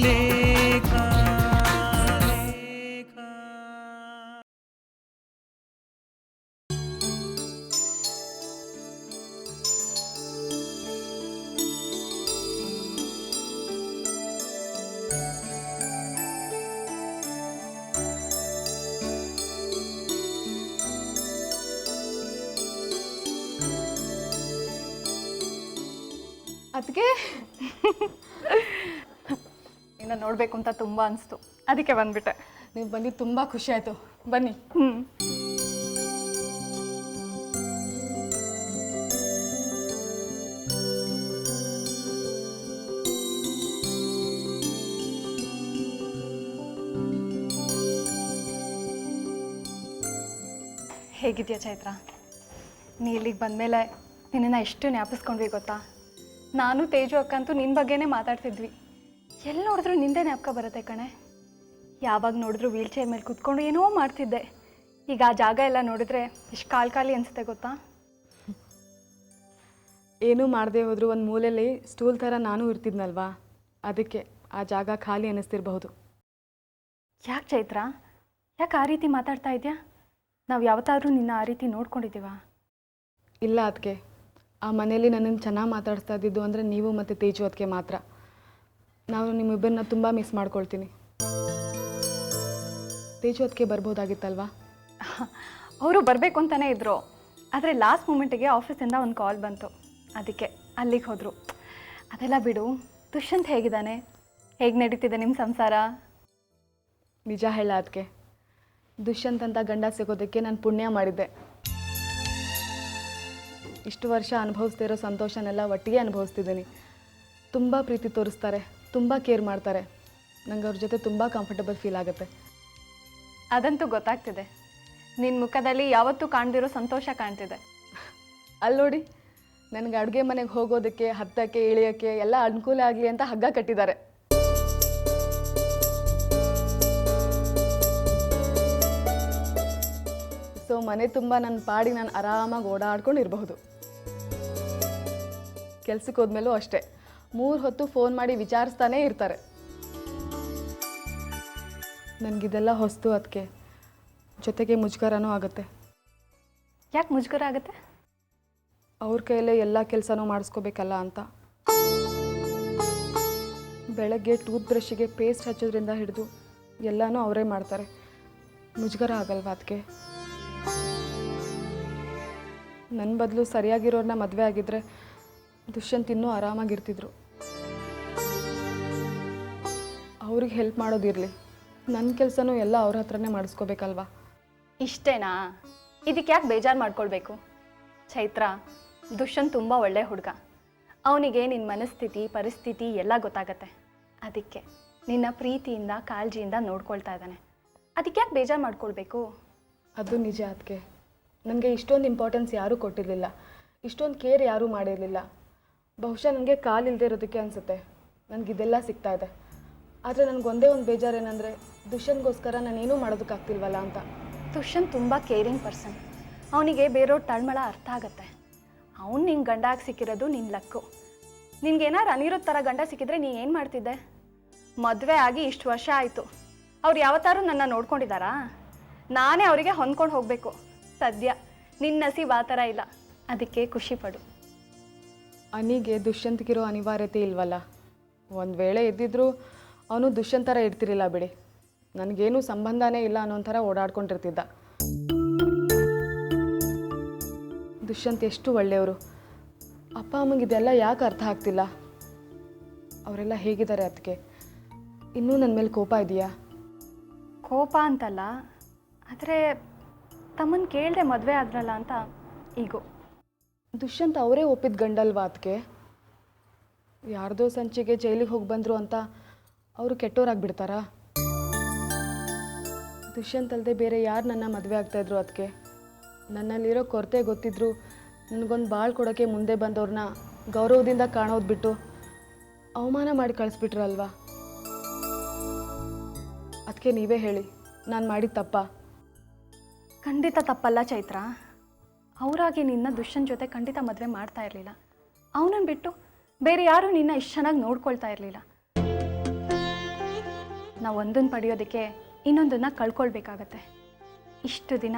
ಲೇಖ. ಅದಕ್ಕೆ ಇನ್ನು ನೋಡಬೇಕು ಅಂತ ತುಂಬ ಅನಿಸ್ತು, ಅದಕ್ಕೆ ಬಂದ್ಬಿಟ್ಟೆ. ನೀವು ಬಂದಿದ್ದು ತುಂಬ ಖುಷಿ ಆಯಿತು. ಬನ್ನಿ. ಹೇಗಿದೆಯಾ ಚೈತ್ರ? ನೀ ಇಲ್ಲಿಗೆ ಬಂದಮೇಲೆ ನಿನ್ನನ್ನು ಎಷ್ಟು ಜ್ಞಾಪಿಸ್ಕೊಂಡ್ವಿ ಗೊತ್ತಾ? ನಾನು ತೇಜು ಅಕ್ಕಂತೂ ನಿನ್ನ ಬಗ್ಗೆನೇ ಮಾತಾಡ್ತಿದ್ವಿ. ಎಲ್ಲಿ ನೋಡಿದ್ರು ನಿಂದೆ ಜ್ಞಾಪಕ ಬರುತ್ತೆ ಕಣೆ. ಯಾವಾಗ ನೋಡಿದ್ರು ವೀಲ್ ಚೇರ್ ಮೇಲೆ ಕೂತ್ಕೊಂಡು ಏನೋ ಮಾಡ್ತಿದ್ದೆ. ಈಗ ಆ ಜಾಗ ಎಲ್ಲ ನೋಡಿದ್ರೆ ಎಷ್ಟು ಖಾಲಿ ಅನಿಸುತ್ತೆ ಗೊತ್ತಾ? ಏನೂ ಮಾಡದೆ ಹೋದರೂ ಒಂದು ಮೂಲೆಯಲ್ಲಿ ಸ್ಟೂಲ್ ಥರ ನಾನು ಇರ್ತಿದ್ನಲ್ವಾ, ಅದಕ್ಕೆ ಆ ಜಾಗ ಖಾಲಿ ಅನ್ನಿಸ್ತಿರಬಹುದು. ಯಾಕೆ ಚೈತ್ರ, ಯಾಕೆ ಆ ರೀತಿ ಮಾತಾಡ್ತಾ ಇದೆಯಾ? ನಾವು ಯಾವತ್ತಾದ್ರೂ ನಿನ್ನ ಆ ರೀತಿ ನೋಡ್ಕೊಂಡಿದ್ದೀವ? ಇಲ್ಲ ಅದಕ್ಕೆ, ಆ ಮನೇಲಿ ನನ್ನನ್ನು ಚೆನ್ನಾಗಿ ಮಾತಾಡಿಸ್ತಾ ಇದ್ದಿದ್ದು ಅಂದರೆ ನೀವು ಮತ್ತು ತೇಜು ಅದಕ್ಕೆ ಮಾತ್ರ. ನಾನು ನಿಮ್ಮಿಬ್ಬರನ್ನ ತುಂಬ ಮಿಸ್ ಮಾಡ್ಕೊಳ್ತೀನಿ. ತೇಜು ಅದಕ್ಕೆ ಬರ್ಬೋದಾಗಿತ್ತಲ್ವಾ? ಅವರು ಬರಬೇಕು ಅಂತಲೇ ಇದ್ದರು, ಆದರೆ ಲಾಸ್ಟ್ ಮೂಮೆಂಟಿಗೆ ಆಫೀಸಿಂದ ಒಂದು ಕಾಲ್ ಬಂತು, ಅದಕ್ಕೆ ಅಲ್ಲಿಗೆ ಹೋದರು. ಅದೆಲ್ಲ ಬಿಡು, ದುಷ್ಯಂತ್ ಹೇಗಿದ್ದಾನೆ? ಹೇಗೆ ನಡೀತಿದೆ ನಿಮ್ಮ ಸಂಸಾರ? ನಿಜ ಹೇಳ ಅದಕ್ಕೆ, ದುಷ್ಯಂತ್ ಅಂತ ಗಂಡ ಸಿಗೋದಕ್ಕೆ ನಾನು ಪುಣ್ಯ ಮಾಡಿದ್ದೆ. ಇಷ್ಟು ವರ್ಷ ಅನುಭವಿಸ್ತಾ ಇರೋ ಸಂತೋಷನೆಲ್ಲ ಒಟ್ಟಿಗೆ ಅನುಭವಿಸ್ತಿದ್ದೀನಿ. ತುಂಬ ಪ್ರೀತಿ ತೋರಿಸ್ತಾರೆ, ತುಂಬ ಕೇರ್ ಮಾಡ್ತಾರೆ. ನಂಗೆ ಅವ್ರ ಜೊತೆ ತುಂಬ ಕಂಫರ್ಟಬಲ್ ಫೀಲ್ ಆಗುತ್ತೆ. ಅದಂತೂ ಗೊತ್ತಾಗ್ತಿದೆ. ನಿನ್ನ ಮುಖದಲ್ಲಿ ಯಾವತ್ತೂ ಕಾಣ್ದಿರೋ ಸಂತೋಷ ಕಾಣ್ತಿದೆ. ಅಲ್ಲಿ ನೋಡಿ, ನನಗೆ ಅಡುಗೆ ಮನೆಗೆ ಹೋಗೋದಕ್ಕೆ, ಹತ್ತಕ್ಕೆ ಇಳಿಯೋಕ್ಕೆ ಎಲ್ಲ ಅನುಕೂಲ ಆಗಲಿ ಅಂತ ಹಗ್ಗ ಕಟ್ಟಿದ್ದಾರೆ. ಸೊ ಮನೆ ತುಂಬ ನನ್ನ ಪಾಡಿ ನಾನು ಆರಾಮಾಗಿ ಓಡಾಡ್ಕೊಂಡು ಇರಬಹುದು. ಕೆಲ್ಸಕ್ಕೆ ಹೋದ್ಮೇಲೂ ಅಷ್ಟೇ, 3 ಹೊತ್ತು ಫೋನ್ ಮಾಡಿ ವಿಚಾರಿಸ್ತಾನೇ ಇರ್ತಾರೆ. ನನಗಿದೆಲ್ಲ ಹೊಸ್ತು ಅದಕ್ಕೆ, ಜೊತೆಗೆ ಮುಜುಗರನೂ ಆಗುತ್ತೆ. ಯಾಕೆ ಮುಜುಗರ ಆಗುತ್ತೆ? ಅವ್ರ ಕೈಯಲ್ಲೇ ಎಲ್ಲ ಕೆಲಸನೂ ಮಾಡಿಸ್ಕೋಬೇಕಲ್ಲ ಅಂತ. ಬೆಳಗ್ಗೆ ಟೂತ್ ಬ್ರಷ್ಗೆ ಪೇಸ್ಟ್ ಹಚ್ಚೋದ್ರಿಂದ ಹಿಡಿದು ಎಲ್ಲನೂ ಅವರೇ ಮಾಡ್ತಾರೆ. ಮುಜುಗರ ಆಗಲ್ವಾ ಅದಕ್ಕೆ? ನನ್ನ ಬದಲು ಸರಿಯಾಗಿರೋರನ್ನ ಮದುವೆ ಆಗಿದ್ರೆ ದುಷ್ಯಂತ್ ಇನ್ನೂ ಆರಾಮಾಗಿರ್ತಿದ್ರು. ಅವ್ರಿಗೆ ಹೆಲ್ಪ್ ಮಾಡೋದಿರಲಿ, ನನ್ನ ಕೆಲಸನೂ ಎಲ್ಲ ಅವ್ರ ಹತ್ರನೇ ಮಾಡಿಸ್ಕೋಬೇಕಲ್ವಾ? ಇಷ್ಟೇನಾ? ಇದಕ್ಕೆ ಯಾಕೆ ಬೇಜಾರು ಮಾಡ್ಕೊಳ್ಬೇಕು? ಚೈತ್ರ, ದುಷ್ಯಂತ್ ತುಂಬ ಒಳ್ಳೆ ಹುಡುಗ. ಅವನಿಗೆ ನಿನ್ನ ಮನಸ್ಥಿತಿ, ಪರಿಸ್ಥಿತಿ ಎಲ್ಲ ಗೊತ್ತಾಗತ್ತೆ. ಅದಕ್ಕೆ ನಿನ್ನ ಪ್ರೀತಿಯಿಂದ, ಕಾಳಜಿಯಿಂದ ನೋಡ್ಕೊಳ್ತಾ ಇದ್ದಾನೆ. ಅದಕ್ಕೆ ಯಾಕೆ ಬೇಜಾರು ಮಾಡ್ಕೊಳ್ಬೇಕು? ಅದು ನಿಜ ಅದಕ್ಕೆ. ನನಗೆ ಇಷ್ಟೊಂದು ಇಂಪಾರ್ಟೆನ್ಸ್ ಯಾರೂ ಕೊಟ್ಟಿರಲಿಲ್ಲ, ಇಷ್ಟೊಂದು ಕೇರ್ ಯಾರೂ ಮಾಡಿರಲಿಲ್ಲ. ಬಹುಶಃ ನನಗೆ ಕಾಲಿಲ್ಲದೆ ಇರೋದಕ್ಕೆ ಅನಿಸುತ್ತೆ ನನಗಿದೆಲ್ಲ ಸಿಗ್ತಾ ಇದೆ. ಆದರೆ ನನಗೊಂದೇ ಒಂದು ಬೇಜಾರೇನೆಂದರೆ ದುಷ್ಯಂತ್ಗೋಸ್ಕರ ನಾನೇನೂ ಮಾಡೋದಕ್ಕಾಗ್ತಿಲ್ವಲ್ಲ ಅಂತ. ದುಷ್ಯಂತ್ ತುಂಬ ಕೇರಿಂಗ್ ಪರ್ಸನ್. ಅವನಿಗೆ ಬೇರೆಯವ್ರ ತಳ್ಮಳ ಅರ್ಥ ಆಗುತ್ತೆ. ಅವ್ನು ನಿಂಗೆ ಗಂಡ ಆಗಿ ಸಿಕ್ಕಿರೋದು ನಿನ್ನ ಲಕ್ಕು. ನಿನ್ಗೇನಾರು ಅನಿರೋದ್ ಥರ ಗಂಡ ಸಿಕ್ಕಿದ್ರೆ ನೀ ಏನು ಮಾಡ್ತಿದ್ದೆ? ಮದುವೆ ಆಗಿ ಇಷ್ಟು ವರ್ಷ ಆಯಿತು, ಅವ್ರು ಯಾವತ್ತಾರು ನನ್ನ ನೋಡ್ಕೊಂಡಿದ್ದಾರಾ? ನಾನೇ ಅವರಿಗೆ ಹೊಂದ್ಕೊಂಡು ಹೋಗಬೇಕು. ಸದ್ಯ ನಿನ್ನ ನಸೀಬ್ ಆ ಥರ ಇಲ್ಲ, ಅದಕ್ಕೆ ಖುಷಿ ಪಡು. ಅನಿಗೆ ದುಷ್ಯಂತ್ಗಿರೋ ಅನಿವಾರ್ಯತೆ ಇಲ್ವಲ್ಲ. ಒಂದು ವೇಳೆ ಇದ್ದಿದ್ರು ಅವನು ದುಷ್ಯಂತ್ ಥರ ಇರ್ತಿರಲಿಲ್ಲ ಬಿಡಿ. ನನಗೇನು ಸಂಬಂಧನೇ ಇಲ್ಲ ಅನ್ನೋ ಥರ ಓಡಾಡ್ಕೊಂಡಿರ್ತಿದ್ದ. ದುಷ್ಯಂತ್ ಎಷ್ಟು ಒಳ್ಳೆಯವರು. ಅಪ್ಪ ಅಮ್ಮಂಗೆ ಇದೆಲ್ಲ ಯಾಕೆ ಅರ್ಥ ಆಗ್ತಿಲ್ಲ? ಅವರೆಲ್ಲ ಹೇಗಿದ್ದಾರೆ ಅದಕ್ಕೆ? ಇನ್ನೂ ನನ್ನ ಮೇಲೆ ಕೋಪ ಇದೆಯಾ? ಕೋಪ ಅಂತಲ್ಲ, ಆದರೆ ತಮ್ಮನ್ನು ಕೇಳದೆ ಮದುವೆ ಆದ್ರಲ್ಲ ಅಂತ ಈಗೋ. ದುಷ್ಯಂತ್ ಅವರೇ ಒಪ್ಪಿದ ಗಂಡಲ್ವಾ ಅದಕ್ಕೆ? ಯಾರ್ದೋ ಸಂಚಿಗೆ ಜೈಲಿಗೆ ಹೋಗಿ ಬಂದರು ಅಂತ ಅವರು ಕೆಟ್ಟೋರಾಗ್ಬಿಡ್ತಾರಾ? ದುಷ್ಯಂತ್ ಅಲ್ಲದೆ ಬೇರೆ ಯಾರು ನನ್ನ ಮದುವೆ ಆಗ್ತಾಯಿದ್ರು ಅದಕ್ಕೆ? ನನ್ನಲ್ಲಿರೋ ಕೊರತೆ ಗೊತ್ತಿದ್ರು ನನಗೊಂದು ಬಾಳ್ ಕೊಡೋಕ್ಕೆ ಮುಂದೆ ಬಂದವ್ರನ್ನ ಗೌರವದಿಂದ ಕಾಣೋದು ಬಿಟ್ಟು ಅವಮಾನ ಮಾಡಿ ಕಳಿಸ್ಬಿಟ್ರಲ್ವಾ? ಅದಕ್ಕೆ ನೀವೇ ಹೇಳಿ, ನಾನು ಮಾಡಿದ ತಪ್ಪಾ? ಖಂಡಿತ ತಪ್ಪಲ್ಲ ಚೈತ್ರ. ಅವರಾಗಿ ನಿನ್ನ ದುಷ್ಯಂತ್ ಜೊತೆ ಖಂಡಿತ ಮದುವೆ ಮಾಡ್ತಾ ಇರಲಿಲ್ಲ. ಅವನನ್ನು ಬಿಟ್ಟು ಬೇರೆ ಯಾರೂ ನಿನ್ನ ಇಷ್ಟು ಚೆನ್ನಾಗಿ ನೋಡ್ಕೊಳ್ತಾ ಇರಲಿಲ್ಲ. ನಾವು ಒಂದನ್ನು ಪಡೆಯೋದಕ್ಕೆ ಇನ್ನೊಂದನ್ನು ಕಳ್ಕೊಳ್ಬೇಕಾಗತ್ತೆ. ಇಷ್ಟು ದಿನ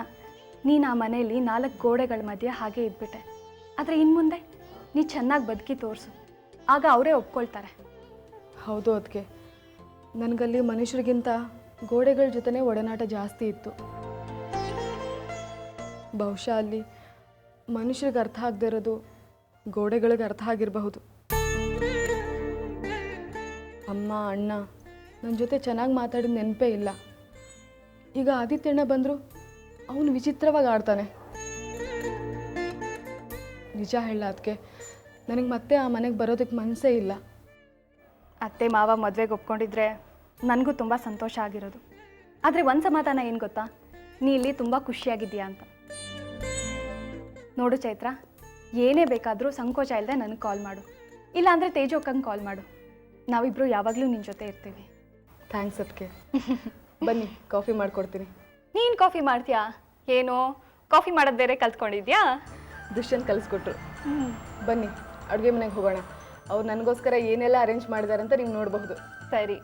ನೀನು ಆ ಮನೆಯಲ್ಲಿ 4 ಗೋಡೆಗಳ ಮಧ್ಯೆ ಹಾಗೆ ಇದ್ಬಿಟ್ಟೆ. ಆದರೆ ಇನ್ನು ಮುಂದೆ ನೀ ಚೆನ್ನಾಗಿ ಬದುಕಿ ತೋರಿಸು, ಆಗ ಅವರೇ ಒಪ್ಕೊಳ್ತಾರೆ. ಹೌದು ಅದಕ್ಕೆ ನನಗಲ್ಲಿ ಮನುಷ್ಯರಿಗಿಂತ ಗೋಡೆಗಳ ಜೊತೆನೇ ಒಡನಾಟ ಜಾಸ್ತಿ ಇತ್ತು. ಬಹುಶಃ ಅಲ್ಲಿ ಮನುಷ್ಯರಿಗೆ ಅರ್ಥ ಆಗದೆ ಇರೋದು ಗೋಡೆಗಳಿಗೆ ಅರ್ಥ ಆಗಿರಬಹುದು. ಅಮ್ಮ ಅಣ್ಣ ನನ್ನ ಜೊತೆ ಚೆನ್ನಾಗಿ ಮಾತಾಡಿದ ನೆನಪೇ ಇಲ್ಲ. ಈಗ ಆದಿತ್ಯಣ್ಣ ಬಂದರೂ ಅವನು ವಿಚಿತ್ರವಾಗಿ ಆಡ್ತಾನೆ. ನಿಜ ಹೇಳ ಅದಕ್ಕೆ ನನಗೆ ಮತ್ತೆ ಆ ಮನೆಗೆ ಬರೋದಕ್ಕೆ ಮನಸ್ಸೇ ಇಲ್ಲ. ಅತ್ತೆ ಮಾವ ಮದುವೆಗೆ ಒಪ್ಕೊಂಡಿದ್ರೆ ನನಗೂ ತುಂಬ ಸಂತೋಷ ಆಗಿರೋದು. ಆದರೆ ಒಂದು ಸಮಾಧಾನ ಏನು ಗೊತ್ತಾ, ನೀ ಇಲ್ಲಿ ತುಂಬ ಖುಷಿಯಾಗಿದ್ದೀಯಾ ಅಂತ. ನೋಡು ಚೈತ್ರ, ಏನೇ ಬೇಕಾದರೂ ಸಂಕೋಚ ಇಲ್ಲದೆ ನನಗೆ ಕಾಲ್ ಮಾಡು, ಇಲ್ಲಾಂದರೆ ತೇಜೋಕ್ಕಂಗೆ ಕಾಲ್ ಮಾಡು. ನಾವಿಬ್ಬರು ಯಾವಾಗಲೂ ನಿನ್ನ ಜೊತೆ ಇರ್ತೀವಿ. ಥ್ಯಾಂಕ್ಸ್ ಅದಕ್ಕೆ. ಬನ್ನಿ ಕಾಫಿ ಮಾಡಿಕೊಡ್ತೀನಿ. ನೀನು ಕಾಫಿ ಮಾಡ್ತೀಯಾ? ಏನೋ ಕಾಫಿ ಮಾಡೋದು ಬೇರೆ ಕಲ್ತ್ಕೊಂಡಿದ್ಯಾ? ದುಷ್ಯಂತ್ ಕಲಿಸ್ಕೊಟ್ರು. ಬನ್ನಿ ಅಡುಗೆ ಮನೆಗೆ ಹೋಗೋಣ. ಅವ್ರು ನನಗೋಸ್ಕರ ಏನೆಲ್ಲ ಅರೇಂಜ್ ಮಾಡಿದ್ದಾರೆ ಅಂತ ನೀವು ನೋಡಬಹುದು. ಸರಿ,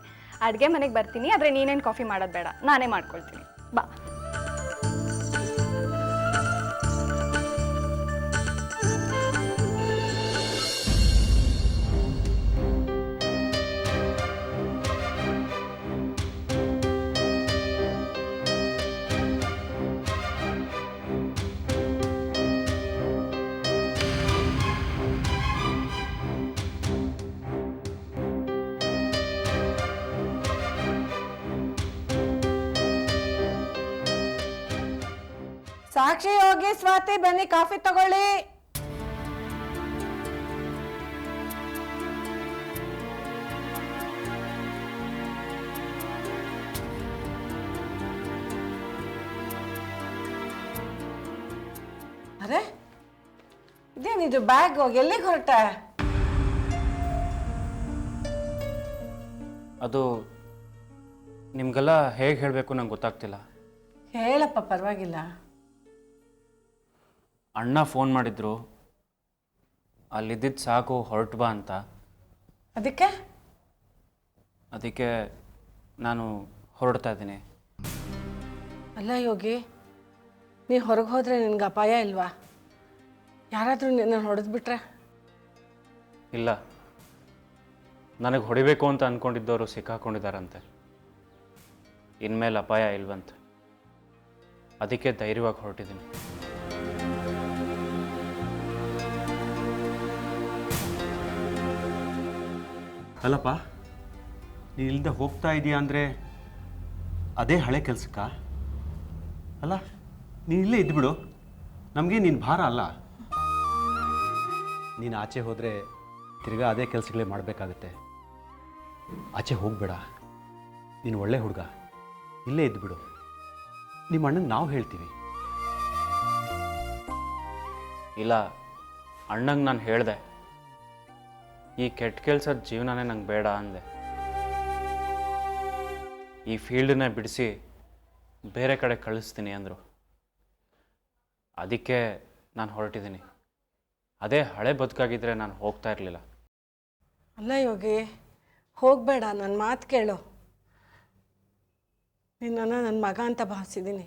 ಅಡುಗೆ ಮನೆಗೆ ಬರ್ತೀನಿ, ಆದರೆ ನೀನೇನು ಕಾಫಿ ಮಾಡೋದು ಬೇಡ, ನಾನೇ ಮಾಡ್ಕೊಳ್ತೀನಿ. ಬಾ. ಸಾಕ್ಷಿ, ಹೋಗಿ ಸ್ವಾತಿ, ಬನ್ನಿ ಕಾಫಿ ತಗೊಳ್ಳಿ. ಅರೆ ಇದೇನಿದು ಬ್ಯಾಗ್? ಎಲ್ಲಿಗೆ ಹೊರಟ? ಅದು ನಿಮಗೆಲ್ಲ ಹೇಗೆ ಹೇಳಬೇಕು ನಂಗೆ ಗೊತ್ತಾಗ್ತಿಲ್ಲ. ಹೇಳಪ್ಪ, ಪರವಾಗಿಲ್ಲ. ಅಣ್ಣ ಫೋನ್ ಮಾಡಿದ್ರು, ಅಲ್ಲಿದ್ದಿದ್ದು ಸಾಕು ಹೊರಟು ಬಾ ಅಂತ. ಅದಕ್ಕೆ ನಾನು ಹೊರಡ್ತಾ ಇದ್ದೀನಿ. ಅಲ್ಲ ಯೋಗಿ, ನೀ ಹೊರಗೆ ಹೋದರೆ ನಿನ್ಗೆ ಅಪಾಯ ಇಲ್ವಾ? ಯಾರಾದರೂ ನಿನ್ನ ಹೊಡೆದ್ಬಿಟ್ರೆ? ಇಲ್ಲ, ನನಗೆ ಹೊಡಿಬೇಕು ಅಂತ ಅಂದ್ಕೊಂಡಿದ್ದವರು ಸಿಕ್ಕಾಕೊಂಡಿದ್ದಾರಂತೆ. ಇನ್ಮೇಲೆ ಅಪಾಯ ಇಲ್ವಂತೆ. ಅದಕ್ಕೆ ಧೈರ್ಯವಾಗಿ ಹೊರಟಿದ್ದೀನಿ. ಅಲ್ಲಪ್ಪ, ನೀನು ಇಲ್ಲದೆ ಹೋಗ್ತಾ ಇದೀಯ ಅಂದರೆ ಅದೇ ಹಳೆ ಕೆಲಸಕ್ಕ? ಅಲ್ಲ, ನೀನು ಇಲ್ಲೇ ಇದ್ದುಬಿಡು, ನಮಗೆ ನೀನು ಭಾರ ಅಲ್ಲ. ನೀನು ಆಚೆ ಹೋದರೆ ತಿರ್ಗಾ ಅದೇ ಕೆಲಸಗಳೇ ಮಾಡಬೇಕಾಗತ್ತೆ. ಆಚೆ ಹೋಗಬೇಡ, ನೀನು ಒಳ್ಳೆ ಹುಡುಗ, ಇಲ್ಲೇ ಇದ್ದುಬಿಡು. ನಿಮ್ಮ ಅಣ್ಣಂಗೆ ನಾವು ಹೇಳ್ತೀವಿ. ಇಲ್ಲ, ಅಣ್ಣಂಗೆ ನಾನು ಹೇಳಿದೆ, ಈ ಕೆಟ್ಟ ಕೆಲಸದ ಜೀವನನೇ ನಂಗೆ ಬೇಡ ಅಂದೆ. ಈ ಫೀಲ್ಡನ್ನ ಬಿಡಿಸಿ ಬೇರೆ ಕಡೆ ಕಳಿಸ್ತೀನಿ ಅಂದರು. ಅದಕ್ಕೆ ನಾನು ಹೊರಟಿದ್ದೀನಿ. ಅದೇ ಹಳೆ ಬದುಕಾಗಿದ್ದರೆ ನಾನು ಹೋಗ್ತಾ ಇರಲಿಲ್ಲ. ಅಲ್ಲ ಯೋಗಿ, ಹೋಗಬೇಡ, ನನ್ನ ಮಾತು ಕೇಳು. ನಿನ್ನನ್ನು ನನ್ನ ಮಗ ಅಂತ ಭಾವಿಸಿದ್ದೀನಿ.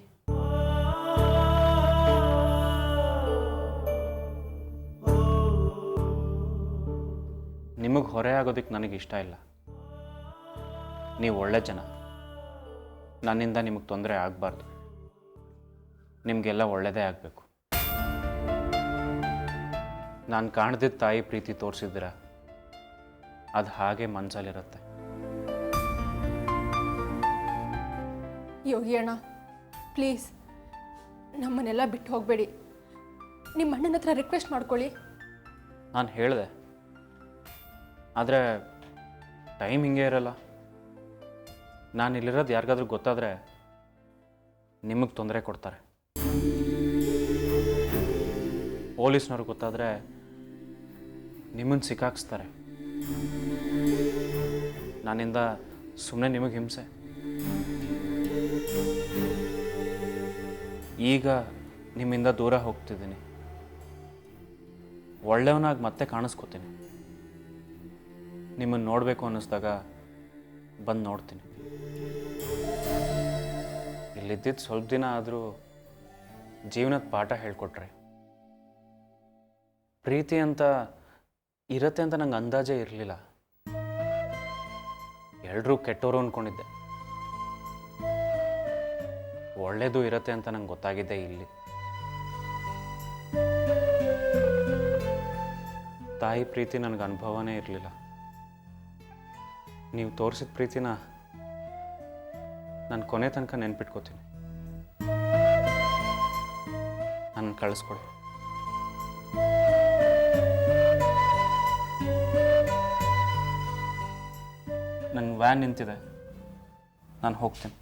ನಿಮಗೆ ಹೊರೆ ಆಗೋದಕ್ಕೆ ನನಗೆ ಇಷ್ಟ ಇಲ್ಲ. ನೀವು ಒಳ್ಳೆ ಜನ, ನನ್ನಿಂದ ನಿಮಗೆ ತೊಂದರೆ ಆಗಬಾರ್ದು. ನಿಮಗೆಲ್ಲ ಒಳ್ಳೆಯದೇ ಆಗಬೇಕು. ನಾನು ಕಾಣ್ದಿದ್ದ ತಾಯಿ ಪ್ರೀತಿ ತೋರಿಸಿದ್ದೀರ, ಅದು ಹಾಗೆ ಮನಸ್ಸಲ್ಲಿರುತ್ತೆ. ಯೋಗಿ ಅಣ್ಣ, ಪ್ಲೀಸ್ ನಮ್ಮನ್ನೆಲ್ಲ ಬಿಟ್ಟು ಹೋಗಬೇಡಿ. ನಿಮ್ಮ ಅಣ್ಣನ ಹತ್ರ ರಿಕ್ವೆಸ್ಟ್ ಮಾಡ್ಕೊಳ್ಳಿ. ನಾನು ಹೇಳಿದೆ, ಆದರೆ ಟೈಮ್ ಹಿಂಗೆ ಇರಲ್ಲ. ನಾನು ಇಲ್ಲಿರೋದು ಯಾರಿಗಾದ್ರೂ ಗೊತ್ತಾದರೆ ನಿಮಗೆ ತೊಂದರೆ ಕೊಡ್ತಾರೆ. ಪೊಲೀಸ್ನವ್ರಿಗೆ ಗೊತ್ತಾದರೆ ನಿಮ್ಮನ್ನು ಸಿಕ್ಕಾಕ್ಸ್ತಾರೆ. ನನ್ನಿಂದ ಸುಮ್ಮನೆ ನಿಮಗೆ ಹಿಂಸೆ. ಈಗ ನಿಮ್ಮಿಂದ ದೂರ ಹೋಗ್ತಿದ್ದೀನಿ. ಒಳ್ಳೆಯವನಾಗಿ ಮತ್ತೆ ಕಾಣಿಸ್ಕೋತೀನಿ. ನಿಮ್ಮನ್ನು ನೋಡಬೇಕು ಅನ್ನಿಸ್ದಾಗ ಬಂದು ನೋಡ್ತೀನಿ. ಇಲ್ಲಿದ್ದಿದ್ದು ಸ್ವಲ್ಪ ದಿನ ಆದರೂ ಜೀವನದ ಪಾಠ ಹೇಳ್ಕೊಟ್ರೆ. ಪ್ರೀತಿ ಅಂತ ಇರತ್ತೆ ಅಂತ ನಂಗೆ ಅಂದಾಜೇ ಇರಲಿಲ್ಲ. ಎಲ್ಲರೂ ಕೆಟ್ಟವರು ಅಂದ್ಕೊಂಡಿದ್ದೆ. ಒಳ್ಳೇದು ಇರತ್ತೆ ಅಂತ ನಂಗೆ ಗೊತ್ತಾಗಿದ್ದೆ ಇಲ್ಲಿ. ತಾಯಿ ಪ್ರೀತಿ ನನಗೆ ಅನುಭವನೇ ಇರಲಿಲ್ಲ. ನೀವು ತೋರಿಸಿದ ಪ್ರೀತಿನ ನಾನು ಕೊನೆ ತನಕ ನೆನ್ಪಿಟ್ಕೋತೀನಿ. ನನ್ನ ಕಳಿಸ್ಕೊಡಿ. ನನ್ನ ವ್ಯಾನ್ ನಿಂತಿದೆ, ನಾನು ಹೋಗ್ತೀನಿ.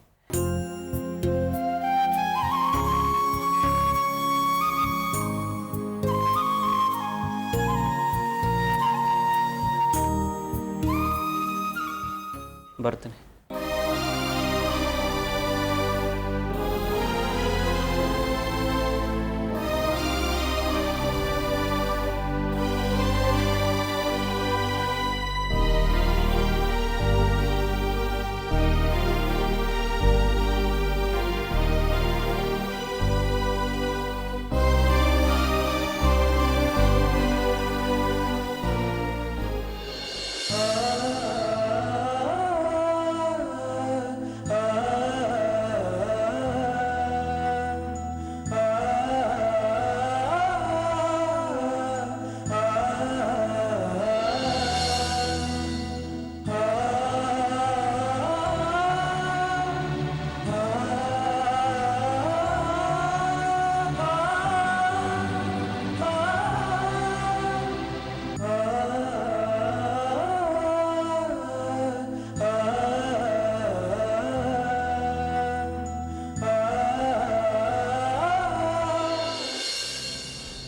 ಬರ್ತೀನಿ.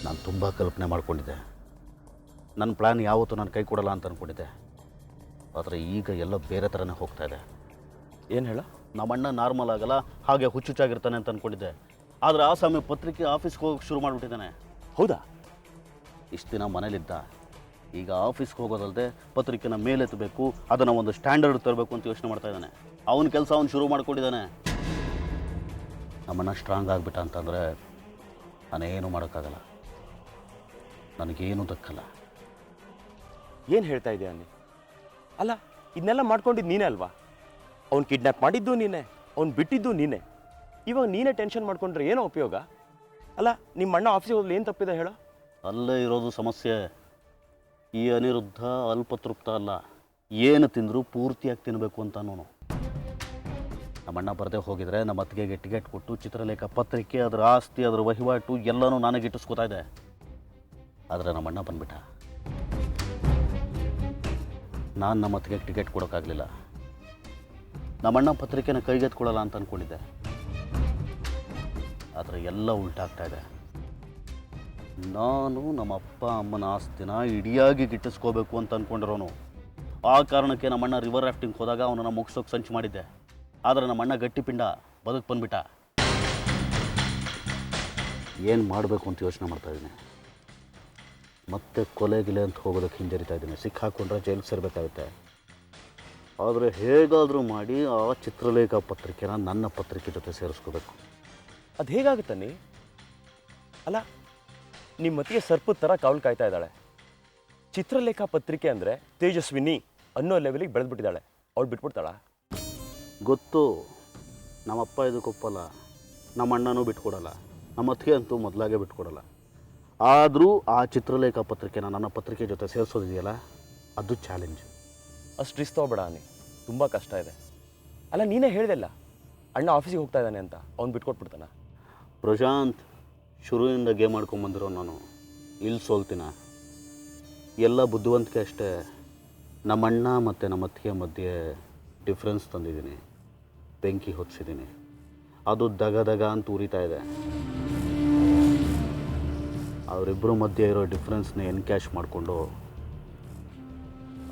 ನಾನು ತುಂಬ ಕಲ್ಪನೆ ಮಾಡ್ಕೊಂಡಿದ್ದೆ. ನನ್ನ ಪ್ಲ್ಯಾನ್ ಯಾವತ್ತೂ ನಾನು ಕೈ ಕೊಡಲ್ಲ ಅಂತ ಅಂದ್ಕೊಂಡಿದ್ದೆ. ಆದರೆ ಈಗ ಎಲ್ಲ ಬೇರೆ ಥರನೇ ಹೋಗ್ತಾ ಇದೆ. ಏನು ಹೇಳ? ನಮ್ಮಣ್ಣ ನಾರ್ಮಲ್ ಆಗಲ್ಲ, ಹಾಗೆ ಹುಚ್ಚುಚ್ಚಾಗಿರ್ತಾನೆ ಅಂತ ಅಂದ್ಕೊಂಡಿದ್ದೆ. ಆದರೆ ಆ ಸಮಯ ಪತ್ರಿಕೆ ಆಫೀಸ್ಗೆ ಹೋಗೋಕ್ಕೆ ಶುರು ಮಾಡಿಬಿಟ್ಟಿದ್ದಾನೆ. ಹೌದಾ? ಇಷ್ಟು ದಿನ ಮನೇಲಿದ್ದ, ಈಗ ಆಫೀಸ್ಗೆ ಹೋಗೋದಲ್ಲದೆ ಪತ್ರಿಕೆನ ಮೇಲೆತ್ತಬೇಕು, ಅದನ್ನು ಒಂದು ಸ್ಟ್ಯಾಂಡರ್ಡ್ ತರಬೇಕು ಅಂತ ಯೋಚನೆ ಮಾಡ್ತಾ ಇದ್ದಾನೆ. ಅವನ ಕೆಲಸ ಅವನು ಶುರು ಮಾಡ್ಕೊಂಡಿದ್ದಾನೆ. ನಮ್ಮಣ್ಣ ಸ್ಟ್ರಾಂಗ್ ಆಗಿಬಿಟ್ಟ ಅಂತಂದರೆ ನಾನೇನು ಮಾಡೋಕ್ಕಾಗಲ್ಲ, ನನಗೇನು ದಕ್ಕಲ್ಲ. ಏನು ಹೇಳ್ತಾ ಇದೆಯಾ ನೀ? ಅಲ್ಲ, ಇದನ್ನೆಲ್ಲ ಮಾಡ್ಕೊಂಡಿದ್ದು ನೀನೇ ಅಲ್ವಾ? ಅವ್ನು ಕಿಡ್ನ್ಯಾಪ್ ಮಾಡಿದ್ದು ನೀನೇ, ಅವ್ನು ಬಿಟ್ಟಿದ್ದು ನೀನೇ. ಇವಾಗ ನೀನೇ ಟೆನ್ಷನ್ ಮಾಡ್ಕೊಂಡ್ರೆ ಏನೋ ಉಪಯೋಗ? ಅಲ್ಲ, ನಿಮ್ಮ ಅಣ್ಣ ಆಫೀಸಿಗೆ ಹೋದ್ಲು ಏನು ತಪ್ಪಿದೆ ಹೇಳೋ? ಅಲ್ಲೇ ಇರೋದು ಸಮಸ್ಯೆ. ಈ ಅನಿರುದ್ಧ ಅಲ್ಪತೃಪ್ತ ಅಲ್ಲ, ಏನು ತಿಂದರೂ ಪೂರ್ತಿಯಾಗಿ ತಿನ್ನಬೇಕು ಅಂತ ನಾನು. ನಮ್ಮಣ್ಣ ಬರದೇ ಹೋಗಿದ್ರೆ ನಮ್ಮ ಅತ್ತಿಗೆಗೆ ಟಿಕೆಟ್ ಕೊಟ್ಟು ಚಿತ್ರಲೇಖ ಪತ್ರಿಕೆ, ಅದರ ಆಸ್ತಿ, ಅದರ ವಹಿವಾಟು ಎಲ್ಲನೂ ನನಗೆ ಇಟ್ಟಿಸ್ಕೊತಾ ಇದೆ. ಆದರೆ ನಮ್ಮಣ್ಣ ಬಂದ್ಬಿಟ್ಟ. ನಾನು ನಮ್ಮ ಅತ್ತಿಗೆಗೆ ಟಿಕೆಟ್ ಕೊಡೋಕ್ಕಾಗಲಿಲ್ಲ. ನಮ್ಮಣ್ಣ ಪತ್ರಿಕೆನ ಕೈಗೆತ್ಕೊಳ್ಳಲ್ಲ ಅಂತ ಅಂದ್ಕೊಂಡಿದ್ದೆ. ಆದರೆ ಎಲ್ಲ ಉಲ್ಟಾಗ್ತಾ ಇದೆ. ನಾನು ನಮ್ಮ ಅಪ್ಪ ಅಮ್ಮನ ಆಸ್ತಿನ ಇಡಿಯಾಗಿ ಗಿಟ್ಟಿಸ್ಕೋಬೇಕು ಅಂತ ಅಂದ್ಕೊಂಡಿರೋನು. ಆ ಕಾರಣಕ್ಕೆ ನಮ್ಮಣ್ಣ ರಿವರ್ ರಾಫ್ಟಿಂಗ್ ಹೋದಾಗ ಅವನನ್ನು ಮುಗಿಸೋಕೆ ಸಂಚು ಮಾಡಿದ್ದೆ. ಆದರೆ ನಮ್ಮಣ್ಣ ಗಟ್ಟಿಪಿಂಡ ಬದುಕು ಬಂದ್ಬಿಟ್ಟ. ಏನು ಮಾಡಬೇಕು ಅಂತ ಯೋಚನೆ ಮಾಡ್ತಾಯಿದ್ದೀನಿ. ಮತ್ತೆ ಕೊಲೆಗಿಲೆ ಅಂತ ಹೋಗೋದಕ್ಕೆ ಹಿಂಜರಿತಾ ಇದ್ದೀನಿ. ಸಿಕ್ಕಾಕೊಂಡ್ರೆ ಜೈಲಿಗೆ ಸೇರಬೇಕಾಗುತ್ತೆ. ಆದರೆ ಹೇಗಾದರೂ ಮಾಡಿ ಆ ಚಿತ್ರಲೇಖ ಪತ್ರಿಕೆನ ನನ್ನ ಪತ್ರಿಕೆ ಜೊತೆ ಸೇರಿಸ್ಕೋಬೇಕು. ಅದು ಹೇಗಾಗುತ್ತೆ ನೀ? ಅಲ್ಲ, ನಿಮ್ಮ ಮತ್ತಿಗೆ ಸರ್ಪದ ಥರ ಕಾವಲು ಕಾಯ್ತಾ ಇದ್ದಾಳೆ. ಚಿತ್ರಲೇಖ ಪತ್ರಿಕೆ ಅಂದರೆ ತೇಜಸ್ವಿನಿ ಅನ್ನೋ ಲೆವೆಲಿಗೆ ಬೆಳೆದ್ಬಿಟ್ಟಿದ್ದಾಳೆ. ಅವಳು ಬಿಟ್ಬಿಡ್ತಾಳ? ಗೊತ್ತು, ನಮ್ಮಪ್ಪ ಇದಕ್ಕೆ ಒಪ್ಪಲ್ಲ, ನಮ್ಮ ಅಣ್ಣನೂ ಬಿಟ್ಕೊಡಲ್ಲ, ನಮ್ಮ ಅತ್ತಿಗೆ ಅಂತೂ ಮೊದಲಾಗೆ ಬಿಟ್ಕೊಡಲ್ಲ. ಆದರೂ ಆ ಚಿತ್ರಲೇಖ ಪತ್ರಿಕೆನ ನನ್ನ ಪತ್ರಿಕೆ ಜೊತೆ ಸೇರಿಸೋದಿದೆಯಲ್ಲ, ಅದು ಚಾಲೆಂಜ್. ಅಷ್ಟು ರಿಸ್ಕ್ ತಗೋಬೇಡ ನೀ, ತುಂಬ ಕಷ್ಟ ಇದೆ. ಅಲ್ಲ, ನೀನೇ ಹೇಳ್ದಲ್ಲ ಅಣ್ಣ ಆಫೀಸಿಗೆ ಹೋಗ್ತಾ ಇದ್ದಾನೆ ಅಂತ, ಅವ್ನು ಬಿಟ್ಕೊಟ್ಬಿಡ್ತಾನ? ಪ್ರಶಾಂತ್, ಶುರುವಿಂದ ಗೇಮ್ ಮಾಡ್ಕೊಂಬಂದಿರೋ ನಾನು ಇಲ್ಲಿ ಸೋಲ್ತೀನ? ಎಲ್ಲ ಬುದ್ಧಿವಂತಿಕೆ ಅಷ್ಟೇ. ನಮ್ಮಣ್ಣ ಮತ್ತು ನಮ್ಮ ಅತ್ತಿಗೆ ಮಧ್ಯೆ ಡಿಫ್ರೆನ್ಸ್ ತಂದಿದ್ದೀನಿ, ಬೆಂಕಿ ಹೊತ್ತಿಸಿದ್ದೀನಿ. ಅದು ದಗ ದಗ ಅಂತ ಉರಿತಾ ಇದೆ. ಅವರಿಬ್ಬರ ಮಧ್ಯೆ ಇರೋ ಡಿಫ್ರೆನ್ಸ್ನ ಎನ್ಕ್ಯಾಶ್ ಮಾಡಿಕೊಂಡು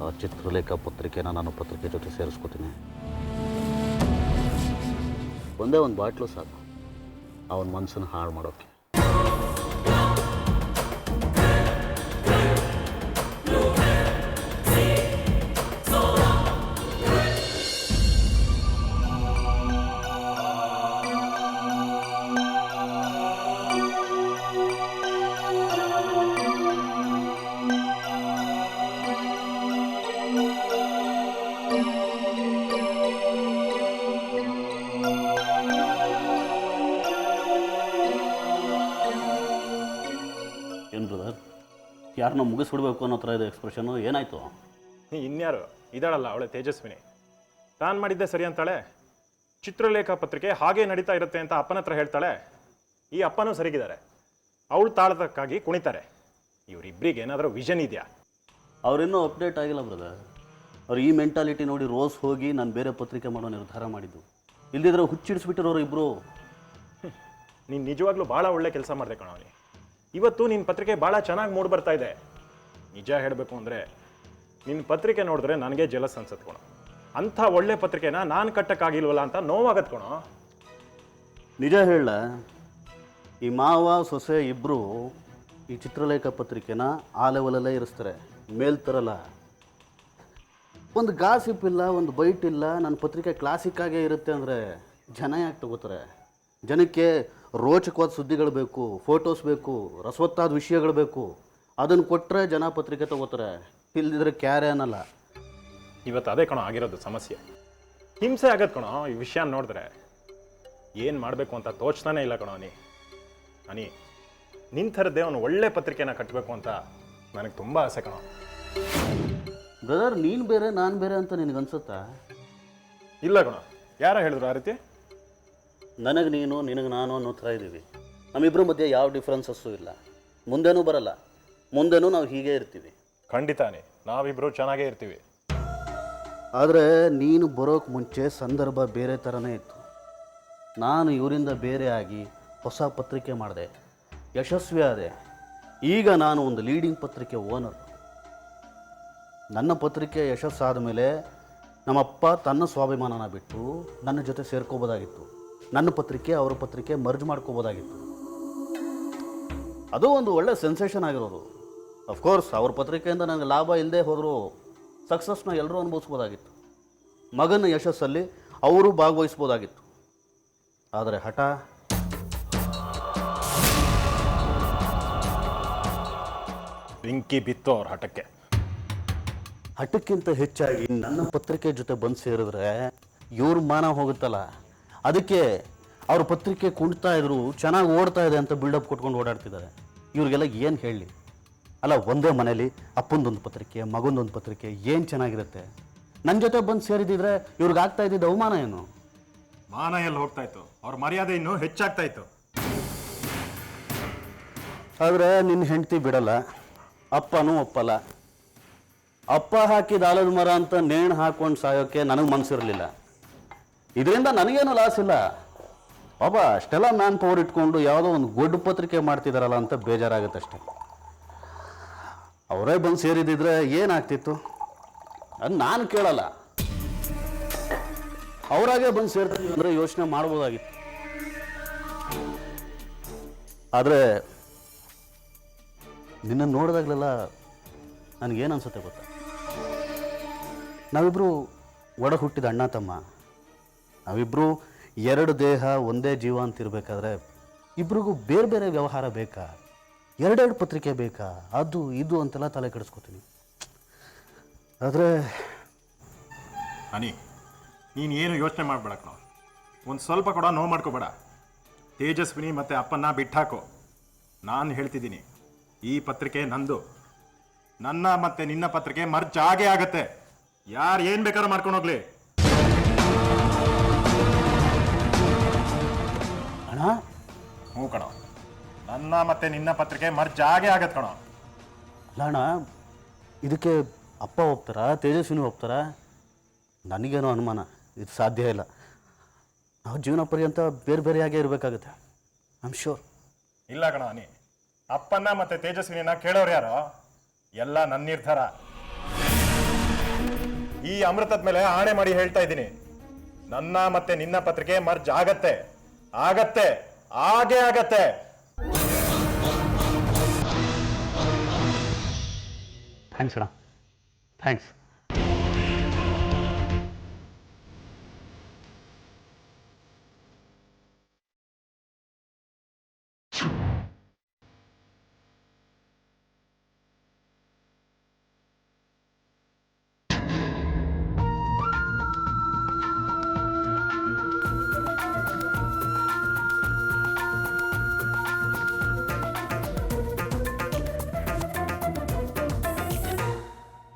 ಆ ಚಿತ್ರಲೇಖ ಪತ್ರಿಕೆನ ನಾನು ಪತ್ರಿಕೆ ಜೊತೆ ಸೇರಿಸ್ಕೋತೀನಿ. ಒಂದೇ ಒಂದು ಬಾಟ್ಲು ಸಾಕು ಅವನ ಮನಸ್ಸನ್ನು ಹಾಳು ಮಾಡೋಕ್ಕೆ. ಯಾರನ್ನ ಮುಗಿಸ್ಬಿಡ್ಬೇಕು ಅನ್ನೋ ಥರ ಇದೆ ಎಕ್ಸ್ಪ್ರೆಷನು. ಏನಾಯಿತು? ಇನ್ಯಾರು ಇದ್ದಾಳಲ್ಲ ಅವಳೆ ತೇಜಸ್ವಿನಿ, ತಾನು ಮಾಡಿದ್ದೆ ಸರಿ ಅಂತಾಳೆ. ಚಿತ್ರಲೇಖ ಪತ್ರಿಕೆ ಹಾಗೇ ನಡೀತಾ ಇರುತ್ತೆ ಅಂತ ಅಪ್ಪನ ಹತ್ರ ಹೇಳ್ತಾಳೆ. ಈ ಅಪ್ಪನೂ ಸರಿಗಿದ್ದಾರೆ, ಅವಳು ತಾಳದಕ್ಕಾಗಿ ಕುಣಿತಾರೆ. ಇವರಿಬ್ಬರಿಗೆ ಏನಾದರೂ ವಿಷನ್ ಇದೆಯಾ? ಅವರಿನ್ನೂ ಅಪ್ಡೇಟ್ ಆಗಿಲ್ಲ ಬ್ರದರ್. ಅವ್ರು ಈ ಮೆಂಟಾಲಿಟಿ ನೋಡಿ ರೋಸ್ ಹೋಗಿ ನಾನು ಬೇರೆ ಪತ್ರಿಕೆ ಮಾಡೋ ನಿರ್ಧಾರ ಮಾಡಿದ್ದು. ಇಲ್ದಿದ್ರೆ ಹುಚ್ಚಿಡಿಸ್ಬಿಟ್ಟಿರೋರು ಇಬ್ಬರು. ನೀನು ನಿಜವಾಗ್ಲೂ ಭಾಳ ಒಳ್ಳೆ ಕೆಲಸ ಮಾಡಿದೆ ಕಣವನಿ. ಇವತ್ತು ನಿನ್ನ ಪತ್ರಿಕೆ ಭಾಳ ಚೆನ್ನಾಗಿ ಮೂಡಿ ಬರ್ತಾ ಇದೆ. ನಿಜ ಹೇಳಬೇಕು ಅಂದರೆ ನಿನ್ನ ಪತ್ರಿಕೆ ನೋಡಿದ್ರೆ ನನಗೆ ಜಲಸ್ ಅನ್ಸತ್ ಕಣೋ. ಅಂಥ ಒಳ್ಳೆ ಪತ್ರಿಕೆನ ನಾನು ಕಟ್ಟಕ್ಕಾಗಿಲ್ವಲ್ಲ ಅಂತ ನೋವಾಗತ್ ಕಣೋ. ನಿಜ ಹೇಳ, ಈ ಮಾವ ಸೊಸೆ ಇಬ್ಬರು ಈ ಚಿತ್ರಲೇಖ ಪತ್ರಿಕೆನ ಆ ಲೆವೆಲಲ್ಲೇ ಇರಿಸ್ತಾರೆ, ಮೇಲ್ತರಲ್ಲ. ಒಂದು ಗಾಸಿಪ್ ಇಲ್ಲ, ಒಂದು ಬೈಟ್ ಇಲ್ಲ, ನನ್ನ ಪತ್ರಿಕೆ ಕ್ಲಾಸಿಕ್ಕಾಗೇ ಇರುತ್ತೆ ಅಂದರೆ ಜನ ಯಾಕೆ ತಗೋತಾರೆ? ಜನಕ್ಕೆ ರೋಚಕವಾದ ಸುದ್ದಿಗಳು ಬೇಕು, ಫೋಟೋಸ್ ಬೇಕು, ರಸವತ್ತಾದ ವಿಷಯಗಳು ಬೇಕು. ಅದನ್ನು ಕೊಟ್ಟರೆ ಜನ ಪತ್ರಿಕೆ ತಗೋತಾರೆ, ಇಲ್ದಿದ್ರೆ ಕ್ಯಾರೆ ಅನ್ನಲ್ಲ. ಇವತ್ತು ಅದೇ ಕಣೋ ಆಗಿರೋದು ಸಮಸ್ಯೆ. ಹಿಂಸೆ ಆಗತ್ತೆ ಕಣೋ ಈ ವಿಷಯ ನೋಡಿದ್ರೆ. ಏನು ಮಾಡಬೇಕು ಅಂತ ತೋಚ್ತಾನೆ ಇಲ್ಲ ಕಣೋ ಅನಿ. ನಿನ್ನ ಥರದ್ದೇ ಅವನು ಒಳ್ಳೆ ಪತ್ರಿಕೆನ ಕಟ್ಟಬೇಕು ಅಂತ ನನಗೆ ತುಂಬ ಆಸೆ ಕಣೋ. ಬ್ರದರ್, ನೀನು ಬೇರೆ ನಾನು ಬೇರೆ ಅಂತ ನಿನಗನ್ಸುತ್ತಾ? ಇಲ್ಲ ಕಣೋ, ಯಾರ ಹೇಳಿದ್ರು ಆ ರೀತಿ? ನನಗೆ ನೀನು, ನಿನಗೆ ನಾನು ಅನ್ನೋ ಥರ ಇದ್ದೀವಿ. ನಮ್ಮಿಬ್ಬರ ಮಧ್ಯೆ ಯಾವ ಡಿಫ್ರೆನ್ಸಸ್ಸು ಇಲ್ಲ. ಮುಂದೆನೂ ಬರಲ್ಲ, ಮುಂದೆನೂ ನಾವು ಹೀಗೆ ಇರ್ತೀವಿ. ಖಂಡಿತಾನೆ ನಾವಿಬ್ಬರು ಚೆನ್ನಾಗೇ ಇರ್ತೀವಿ. ಆದರೆ ನೀನು ಬರೋಕ್ಕೆ ಮುಂಚೆ ಸಂದರ್ಭ ಬೇರೆ ಥರನೇ ಇತ್ತು. ನಾನು ಇವರಿಂದ ಬೇರೆ ಆಗಿ ಹೊಸ ಪತ್ರಿಕೆ ಮಾಡಿದೆ, ಯಶಸ್ವಿ ಆದೆ. ಈಗ ನಾನು ಒಂದು ಲೀಡಿಂಗ್ ಪತ್ರಿಕೆ ಓನರ್. ನನ್ನ ಪತ್ರಿಕೆ ಯಶಸ್ಸಾದ ಮೇಲೆ ನಮ್ಮಪ್ಪ ತನ್ನ ಸ್ವಾಭಿಮಾನನ ಬಿಟ್ಟು ನನ್ನ ಜೊತೆ ಸೇರ್ಕೋಬೋದಾಗಿತ್ತು. ನನ್ನ ಪತ್ರಿಕೆ ಅವರ ಪತ್ರಿಕೆ ಮರ್ಜ್ ಮಾಡ್ಕೋಬೋದಾಗಿತ್ತು. ಅದು ಒಂದು ಒಳ್ಳೆ ಸೆನ್ಸೇಷನ್ ಆಗಿರೋದು. ಅಫ್ಕೋರ್ಸ್ ಅವ್ರ ಪತ್ರಿಕೆಯಿಂದ ನನಗೆ ಲಾಭ ಇಲ್ಲದೆ ಹೋದರೂ ಸಕ್ಸಸ್ನ ಎಲ್ಲರೂ ಅನುಭವಿಸ್ಬೋದಾಗಿತ್ತು. ಮಗನ ಯಶಸ್ಸಲ್ಲಿ ಅವರು ಭಾಗವಹಿಸ್ಬೋದಾಗಿತ್ತು. ಆದರೆ ಹಠ, ಬೆಂಕಿ ಬಿತ್ತು ಅವ್ರ ಹಠಕ್ಕೆ. ಹಠಕ್ಕಿಂತ ಹೆಚ್ಚಾಗಿ ನನ್ನ ಪತ್ರಿಕೆ ಜೊತೆ ಬಂದು ಸೇರಿದ್ರೆ ಇವ್ರ ಮಾನ ಹೋಗುತ್ತಲ್ಲ. ಅದಕ್ಕೆ ಅವ್ರ ಪತ್ರಿಕೆ ಕುಣ್ತಾ ಇದ್ರು, ಚೆನ್ನಾಗಿ ಓಡ್ತಾ ಇದೆ ಅಂತ ಬಿಲ್ಡಪ್ ಕೊಟ್ಕೊಂಡು ಓಡಾಡ್ತಿದ್ದಾರೆ. ಇವ್ರಿಗೆಲ್ಲ ಏನು ಹೇಳಲಿ? ಅಲ್ಲ, ಒಂದೇ ಮನೇಲಿ ಅಪ್ಪಂದೊಂದು ಪತ್ರಿಕೆ, ಮಗಂದೊಂದು ಪತ್ರಿಕೆ, ಏನು ಚೆನ್ನಾಗಿರುತ್ತೆ? ನನ್ನ ಜೊತೆ ಬಂದು ಸೇರಿದಿದ್ರೆ ಇವ್ರಿಗೆ ಆಗ್ತಾ ಇದ್ದಿದ್ದು ಅವಮಾನ ಏನು? ಮಾನ ಎಲ್ಲಿ ಹೋಗ್ತಾ ಇತ್ತು, ಅವ್ರ ಮರ್ಯಾದೆ ಇನ್ನೂ ಹೆಚ್ಚಾಗ್ತಾ ಇತ್ತು. ಆದರೆ ನಿನ್ನ ಹೆಂಡತಿ ಬಿಡಲ್ಲ, ಅಪ್ಪನೂ ಒಪ್ಪಲ್ಲ. ಅಪ್ಪ ಹಾಕಿದ ಆಲದ ಮರ ಅಂತ ನೇಣು ಹಾಕೊಂಡು ಸಾಯೋಕ್ಕೆ ನನಗೆ ಮನಸ್ಸಿರಲಿಲ್ಲ. ಇದರಿಂದ ನನಗೇನು ಲಾಸ್ ಇಲ್ಲ. ಪಾಪ ಅಷ್ಟೆಲ್ಲ ಮ್ಯಾನ್ ಪವರ್ ಇಟ್ಕೊಂಡು ಯಾವುದೋ ಒಂದು ದೊಡ್ಡ ಪತ್ರಿಕೆ ಮಾಡ್ತಿದ್ದಾರಲ್ಲ ಅಂತ ಬೇಜಾರಾಗುತ್ತಷ್ಟೆ. ಅವರೇ ಬಂದು ಸೇರಿದಿದ್ರೆ ಏನಾಗ್ತಿತ್ತು? ಅದು ನಾನು ಕೇಳಲ್ಲ. ಅವರಾಗೆ ಬಂದು ಸೇರ್ತೀವಿ ಅಂದರೆ ಯೋಚನೆ ಮಾಡ್ಬೋದಾಗಿತ್ತು. ಆದರೆ ನಿನ್ನ ನೋಡಿದಾಗಲೆಲ್ಲ ನನಗೇನು ಅನ್ಸುತ್ತೆ ಗೊತ್ತಾ? ನಾವಿಬ್ಬರು ಒಡ ಹುಟ್ಟಿದ ಅಣ್ಣ ತಮ್ಮ. ನಾವಿಬ್ಬರು ಎರಡು ದೇಹ ಒಂದೇ ಜೀವ ಅಂತಿರ್ಬೇಕಾದ್ರೆ ಇಬ್ರಿಗೂ ಬೇರೆ ಬೇರೆ ವ್ಯವಹಾರ ಬೇಕಾ? ಎರಡೆರಡು ಪತ್ರಿಕೆ ಬೇಕಾ? ಅದು ಇದು ಅಂತೆಲ್ಲ ತಲೆ ಕೆಡಿಸ್ಕೊತೀನಿ. ಆದರೆ ಅನಿ, ನೀನು ಏನು ಯೋಚನೆ ಮಾಡ್ಬೇಡ ಕಣೋ. ಒಂದು ಸ್ವಲ್ಪ ಕೂಡ ನೋವು ಮಾಡ್ಕೋಬೇಡ. ತೇಜಸ್ವಿನಿ ಮತ್ತು ಅಪ್ಪನ್ನ ಬಿಟ್ಟಾಕು. ನಾನು ಹೇಳ್ತಿದ್ದೀನಿ, ಈ ಪತ್ರಿಕೆ ನಂದು. ನನ್ನ ಮತ್ತೆ ನಿನ್ನ ಪತ್ರಿಕೆ ಮರ್ಜ್ ಆಗೇ ಆಗತ್ತೆ. ಯಾರು ಏನು ಬೇಕಾದ್ರೂ ಮಾಡ್ಕೊಂಡು ಹೋಗ್ಲಿ. ಅಣ್ಣ, ಹ್ಞೂ ಕಣೋ, ನನ್ನ ಮತ್ತೆ ನಿನ್ನ ಪತ್ರಿಕೆ ಮರ್ಜ್ ಆಗೇ ಆಗತ್ತೆ ಕಣೋ. ಅಲ್ಲ ಅಣ್ಣ, ಇದಕ್ಕೆ ಅಪ್ಪ ಒಪ್ತಾರಾ, ತೇಜಸ್ವಿನಿ ಒಪ್ತಾರಾ? ನನಗೇನೋ ಅನುಮಾನ, ಇದು ಸಾಧ್ಯ ಇಲ್ಲ. ನಾವು ಜೀವನ ಪರ್ಯಂತ ಬೇರೆ ಬೇರೆಯಾಗೇ ಇರಬೇಕಾಗುತ್ತೆ. I am sure. ಇಲ್ಲ ಕಣ ಅನಿ, ಅಪ್ಪನ್ನ ಮತ್ತೆ ತೇಜಸ್ವಿನಿನ ಕೇಳೋರು ಯಾರೋ? ಎಲ್ಲ ನನ್ನ ನಿರ್ಧಾರ. ಈ ಅಮೃತದ ಮೇಲೆ ಆಣೆ ಮಾಡಿ ಹೇಳ್ತಾ ಇದ್ದೀನಿ, ನನ್ನ ಮತ್ತೆ ನಿನ್ನ ಪತ್ರಿಕೆ ಮರ್ಜ್ ಆಗತ್ತೆ, ಆಗತ್ತೆ, ಆಗೇ ಆಗತ್ತೆ. ಥ್ಯಾಂಕ್ಸ್ ಅಣ್ಣ, ಥ್ಯಾಂಕ್ಸ್.